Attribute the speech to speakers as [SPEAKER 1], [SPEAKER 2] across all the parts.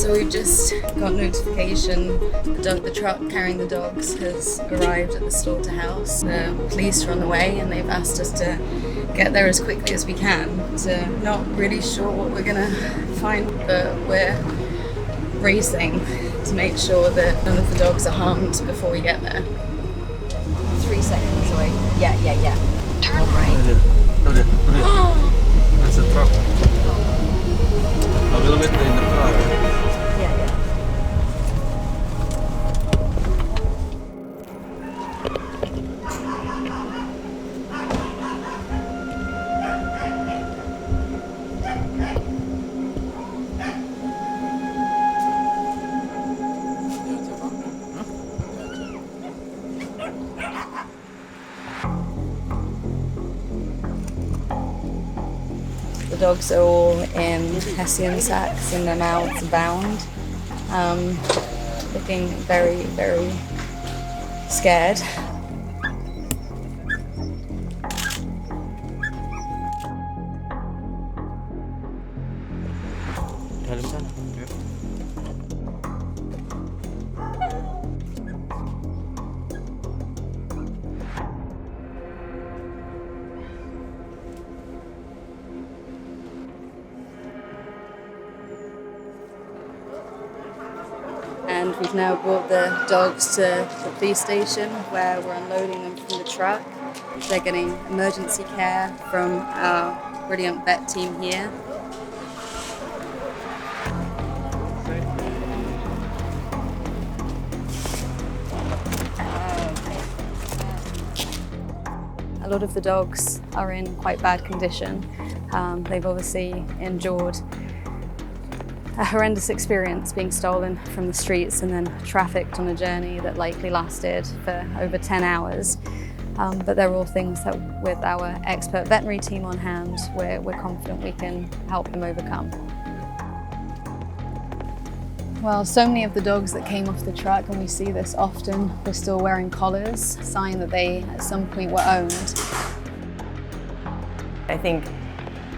[SPEAKER 1] So we've just got notification the truck carrying the dogs has arrived at the slaughterhouse. The police are on the way and they've asked us to get there as quickly as we can. So not really sure what we're gonna find, but we're racing to make sure that none of the dogs are harmed before we get there. 3 seconds away. Yeah. Turn right.
[SPEAKER 2] Look at that's a truck. A little bit in the car.
[SPEAKER 1] Yeah. The dogs are all in Hessian sacks and their mouths bound, looking very, very scared. And we've now brought the dogs to the police station where we're unloading them from the truck. They're getting emergency care from our brilliant vet team here. A lot of the dogs are in quite bad condition. They've obviously endured a horrendous experience being stolen from the streets and then trafficked on a journey that likely lasted for over 10 hours. But they're all things that with our expert veterinary team on hand, we're confident we can help them overcome. Well, so many of the dogs that came off the truck, and we see this often, were still wearing collars, sign that they at some point were owned.
[SPEAKER 3] I think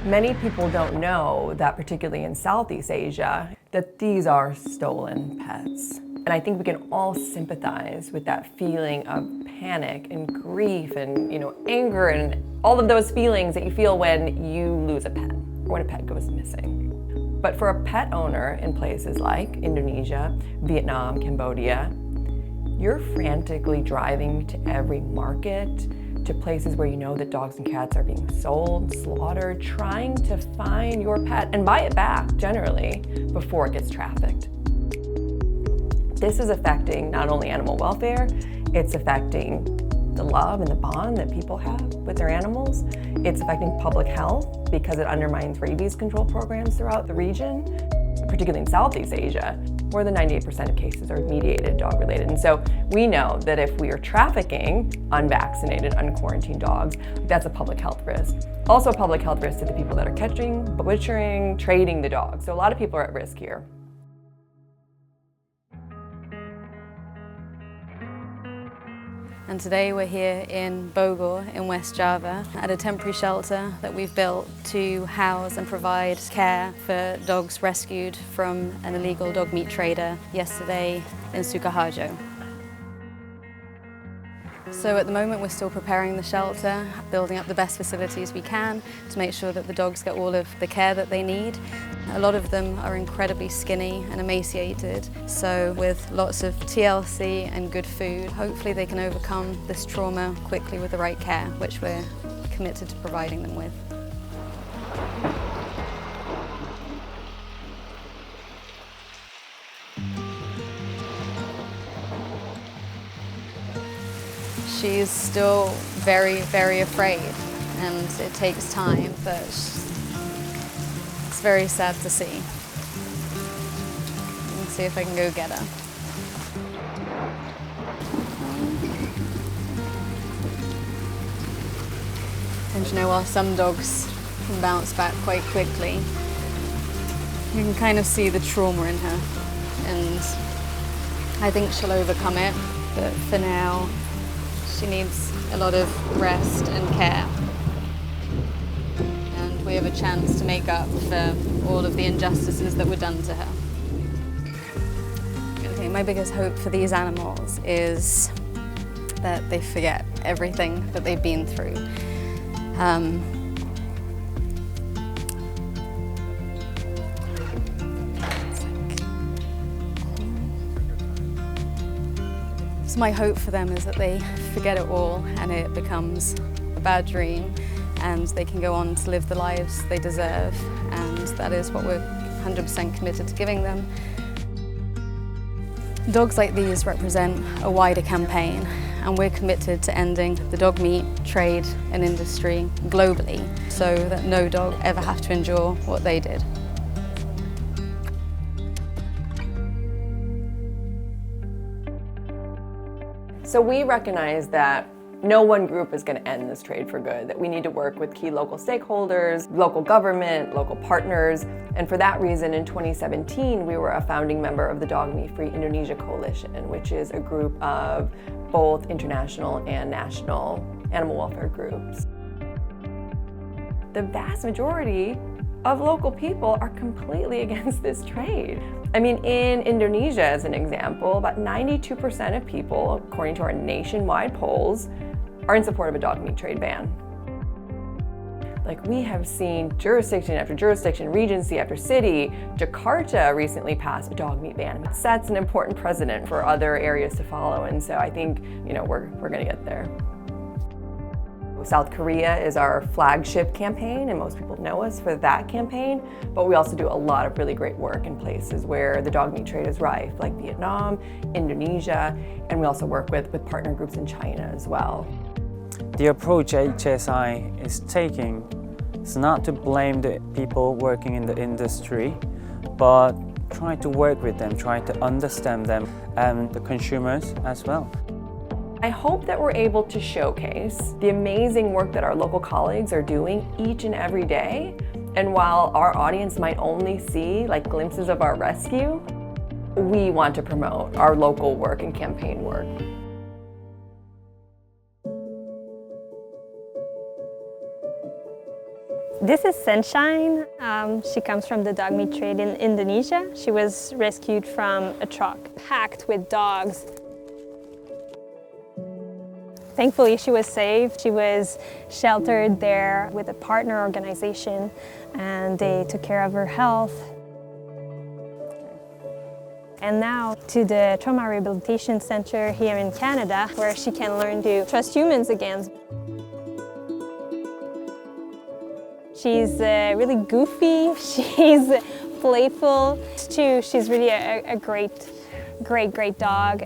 [SPEAKER 3] many people don't know that, particularly in Southeast Asia, that these are stolen pets. And I think we can all sympathize with that feeling of panic and grief and, anger and all of those feelings that you feel when you lose a pet or when a pet goes missing. But for a pet owner in places like Indonesia, Vietnam, Cambodia, you're frantically driving to every market, to places where you know that dogs and cats are being sold, slaughtered, trying to find your pet and buy it back, generally, before it gets trafficked. This is affecting not only animal welfare, it's affecting the love and the bond that people have with their animals. It's affecting public health because it undermines rabies control programs throughout the region, particularly in Southeast Asia. More than 98% of cases are mediated dog-related. And so we know that if we are trafficking unvaccinated, unquarantined dogs, that's a public health risk. Also a public health risk to the people that are catching, butchering, trading the dogs. So a lot of people are at risk here.
[SPEAKER 1] And today we're here in Bogor in West Java at a temporary shelter that we've built to house and provide care for dogs rescued from an illegal dog meat trader yesterday in Sukoharjo. So at the moment we're still preparing the shelter, building up the best facilities we can to make sure that the dogs get all of the care that they need. A lot of them are incredibly skinny and emaciated, so with lots of TLC and good food, hopefully they can overcome this trauma quickly with the right care, which we're committed to providing them with. She's still very, very afraid, and it takes time, but it's very sad to see. Let's see if I can go get her. And while some dogs can bounce back quite quickly, you can kind of see the trauma in her, and I think she'll overcome it, but for now, she needs a lot of rest and care. And we have a chance to make up for all of the injustices that were done to her. My biggest hope for these animals is that they forget everything that they've been through. So my hope for them is that they forget it all and it becomes a bad dream and they can go on to live the lives they deserve, and that is what we're 100% committed to giving them. Dogs like these represent a wider campaign, and we're committed to ending the dog meat trade and industry globally so that no dog ever have to endure what they did.
[SPEAKER 3] So we recognize that no one group is going to end this trade for good, that we need to work with key local stakeholders, local government, local partners, and for that reason in 2017 we were a founding member of the Dog Meat Free Indonesia Coalition, which is a group of both international and national animal welfare groups. The vast majority of local people are completely against this trade. I mean, in Indonesia, as an example, about 92% of people, according to our nationwide polls, are in support of a dog meat trade ban. Like, we have seen jurisdiction after jurisdiction, regency after city. Jakarta recently passed a dog meat ban. It sets an important precedent for other areas to follow, and so I think, we're gonna get there. South Korea is our flagship campaign, and most people know us for that campaign, but we also do a lot of really great work in places where the dog meat trade is rife, like Vietnam, Indonesia, and we also work with partner groups in China as well.
[SPEAKER 4] The approach HSI is taking is not to blame the people working in the industry, but try to work with them, try to understand them and the consumers as well.
[SPEAKER 3] I hope that we're able to showcase the amazing work that our local colleagues are doing each and every day. And while our audience might only see glimpses of our rescue, we want to promote our local work and campaign work.
[SPEAKER 5] This is Sunshine. She comes from the dog meat trade in Indonesia. She was rescued from a truck packed with dogs. Thankfully, she was saved. She was sheltered there with a partner organization, and they took care of her health. And now to the Trauma Rehabilitation Center here in Canada, where she can learn to trust humans again. She's really goofy, she's playful too. She's really a great dog.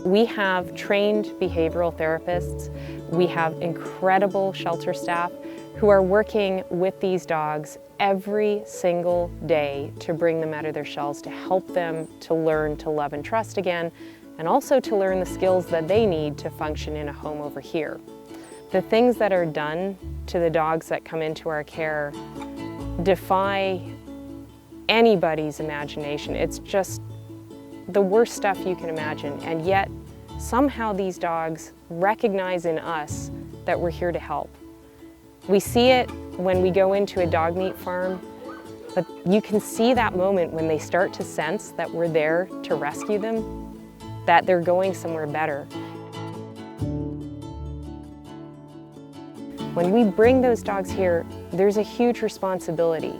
[SPEAKER 6] We have trained behavioral therapists. We have incredible shelter staff who are working with these dogs every single day to bring them out of their shells, to help them to learn to love and trust again, and also to learn the skills that they need to function in a home over here. The things that are done to the dogs that come into our care defy anybody's imagination. It's just the worst stuff you can imagine, and yet somehow these dogs recognize in us that we're here to help. We see it when we go into a dog meat farm, but you can see that moment when they start to sense that we're there to rescue them, that they're going somewhere better. When we bring those dogs here, there's a huge responsibility.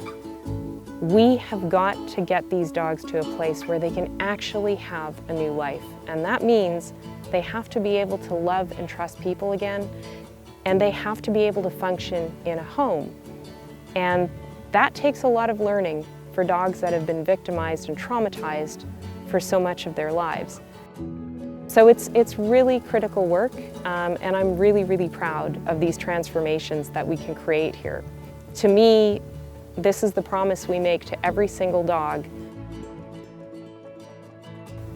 [SPEAKER 6] We have got to get these dogs to a place where they can actually have a new life. And that means they have to be able to love and trust people again, and they have to be able to function in a home. And that takes a lot of learning for dogs that have been victimized and traumatized for so much of their lives. So it's really critical work, and I'm really proud of these transformations that we can create here. To me, this is the promise we make to every single dog.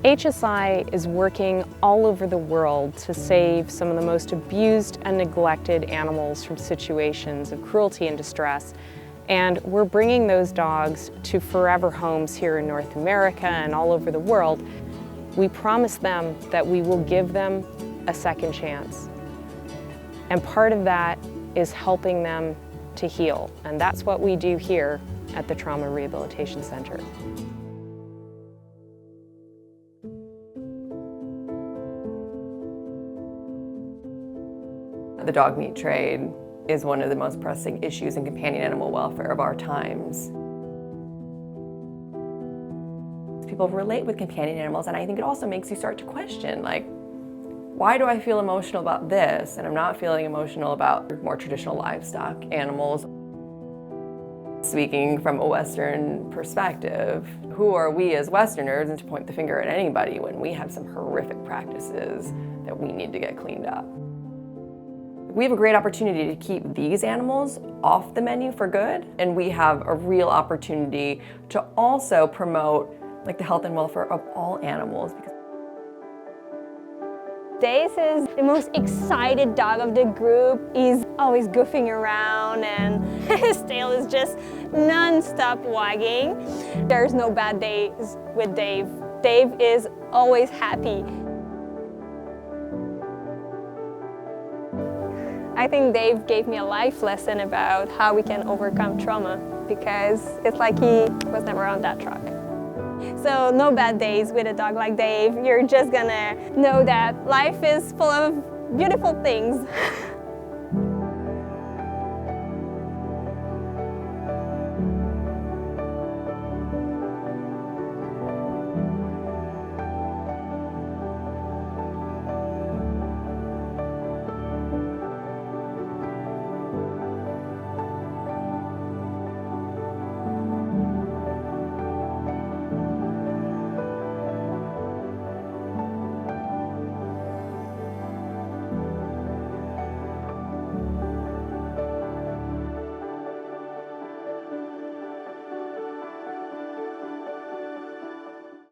[SPEAKER 6] HSI is working all over the world to save some of the most abused and neglected animals from situations of cruelty and distress. And we're bringing those dogs to forever homes here in North America and all over the world. We promise them that we will give them a second chance. And part of that is helping them to heal. And that's what we do here at the Trauma Rehabilitation Center.
[SPEAKER 3] The dog meat trade is one of the most pressing issues in companion animal welfare of our times. People relate with companion animals, and I think it also makes you start to question, like, why do I feel emotional about this and I'm not feeling emotional about more traditional livestock animals? Speaking from a Western perspective, who are we as Westerners and to point the finger at anybody when we have some horrific practices that we need to get cleaned up? We have a great opportunity to keep these animals off the menu for good, and we have a real opportunity to also promote the health and welfare of all animals.
[SPEAKER 5] Days is the most excited dog of the group. He's always goofing around and his tail is just non-stop wagging. There's no bad days with Dave. Dave is always happy. I think Dave gave me a life lesson about how we can overcome trauma, because it's like he was never on that truck. So no bad days with a dog like Dave. You're just gonna know that life is full of beautiful things.